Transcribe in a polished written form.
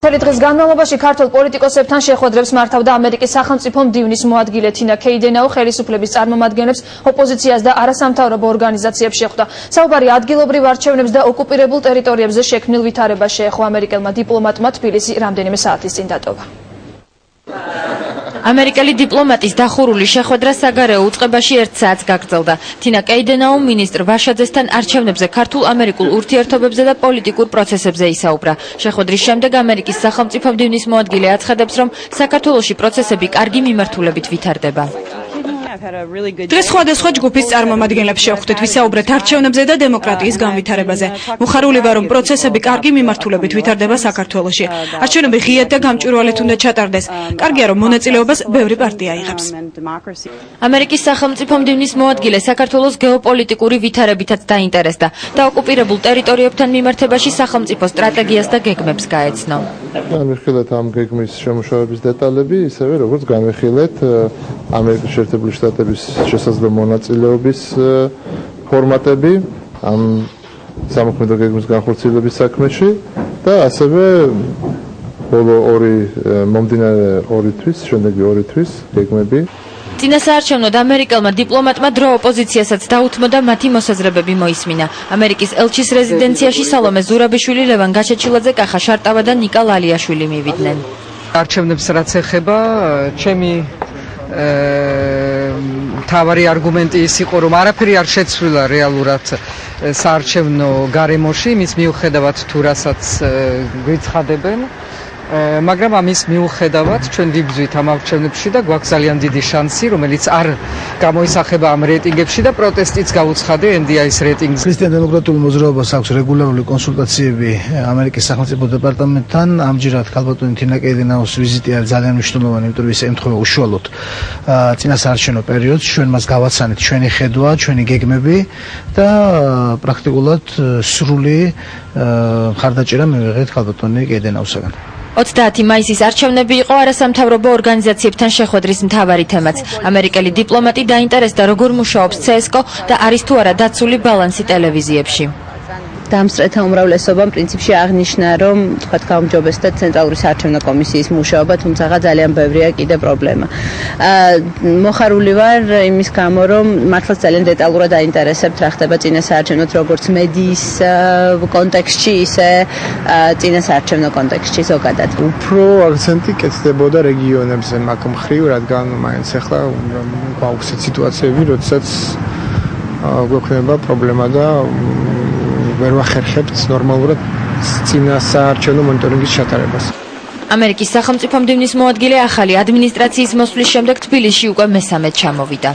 დღის განმავლობაში ქართულ პოლიტიკოსებთან შეხვედრებს მართავდა ამერიკის სახელმწიფო მდივნის მოადგილე თინა კეიდენაუ, ხელისუფლების წარმომადგენლებს, ოპოზიციას და არასამთავრობო ორგანიზაციებს შეხვდა. საუბარი ადგილობრივ არჩევნებს და ოკუპირებულ ტერიტორიებზე შექმნილ ვითარებას შეეხო. ამერიკელმა დიპლომატმა თბილისი რამდენიმე საათის წინ დატოვა. ამერიკელი დიპლომატის დახურული შეხვედრა საგარეო უწყებაში 1 საათს გაგრძელდა. თინა კეიდენაუ მინისტრ ვაშაძესთან არჩევნებზე, ქართულ-ამერიკულ ურთიერთობებზე და პოლიტიკურ პროცესებზე ისაუბრა. შეხვედრის შემდეგ ამერიკის სახელმწიფო მდივნის მოადგილე აცხადებს, რომ საქართველოში პროცესები კარგი მიმართულებით ვითარდება. დღეს სხვადასხვა ჯგუფის წარმომადგენლებს შევხვდით, ვისაუბრეთ არჩევნებზე და დემოკრატიის განვითარებაზე. მოხარული ვარ, რომ პროცესები კარგი მიმართულებით ვითარდება საქართველოში. არჩევნები ღიად და გამჭვირვალედ უნდა ჩატარდეს. კარგია, რომ მონაწილეობას ბევრი პარტია იღებს. ამერიკის სახელმწიფო მდივნის მოადგილე საქართველოს გეოპოლიტიკური ვითარებითაც დაინტერესდა და ოკუპირებულ ტერიტორიებთან მიმართებაში სახელმწიფო სტრატეგიას და გეგმებს გაეცნო. განვიხილეთ ამ გეგმის შემუშავების დეტალები, ისევე როგორც განვიხილეთ ამერიკის შეერთებული შტატების შესაძლო მონაწილეობის ფორმატები ამ სამოქმედო გეგმის განხორციელების საქმეში და ასევე ბოლო მომდინარე 2 თვის, შემდეგი 2 თვის გეგმები. წინასაარჩევნოდ ამერიკელმა დიპლომატმა დრო ოპოზიციასაც დაუთმო და მათი მოსაზრებები მოისმინა. ამერიკის ელჩის რეზიდენციაში სალომე ზურაბიშვილი, ლევან გაჩეჩილაძე, კახა შარტავა და ნიკა ლალიაშვილი მივიდნენ. არჩევნებს რაც ეხება, ჩემი მთავარი არგუმენტი ის იყო, რომ არაფერი არ შეცვლილა რეალურად საარჩევნო გარემოში, იმის მიუხედავად თუ რასაც გვიცხადებენ, მაგრამ ამის მიუხედავად ჩვენ ვიბრძვით ამ არჩევნებში და გვაქვს ძალიან დიდი შანსი, რომელიც არ გამოისახება ამ რეიტინგებში და პროტესტიც გაუცხადე NDI-ის რეიტინგზე. ქრისტიან-დემოკრატიული მოძრაობას აქვს რეგულარული კონსულტაციები ამერიკის სახელმწიფო დეპარტამენტთან. ამჯერად ქალბატონი თინა კეიდენაუს ვიზიტი არის ძალიან მნიშვნელოვანი, იმიტომ რომ ის ემთხვევა უშუალოდ წინასაარჩევნო პერიოდს. ჩვენ მას გავაცანით ჩვენი ხედვა, ჩვენი გეგმები და პრაქტიკულად სრული მხარდაჭერა მივიღეთ ქალბატონი კეიდენაუსაგან. 30 მაისის არჩევნები იყო არასამთავრობო ორგანიზაციებთან შეხვედრის მთავარი თემაც. ამერიკელი დიპლომატი დაინტერესდა, როგორ მუშაობს CSCO და არის თუ არა დაცული ბალანსი ტელევიზიებში. დამსწრეთა უმრავლესობამ პრინციპში აღნიშნა, რომ თქვათ გაუმჯობესდა ცენტრალური საარჩევნო კომისიის მუშაობა, თუმცა ძალიან ბევრია კიდე პრობლემა. მოხარული ვარ იმის გამო, რომ მართლაც ძალიან დეტალურად დაინტერესებთ რა ხდება წინასაარჩევნოთ, როგორც მედიის კონტექსტში, ისე წინასაარჩევნო კონტექსტში ზოგადად. უფრო აქცენტი კეთდებოდა რეგიონებზე მაგ მხრივ, რადგან მაინც ახლა გვაქვს სიტუაციები, როდესაც გვექნება პრობლემა და ვერ ვახერხებთ ნორმალურად წინასაარჩევნო მონიტორინგის ჩატარებას. ამერიკის სახელმწიფო მდივნის მოადგილე ახალი ადმინისტრაციის მოსვლის შემდეგ თბილისში უკვე მესამედ ჩამოვიდა.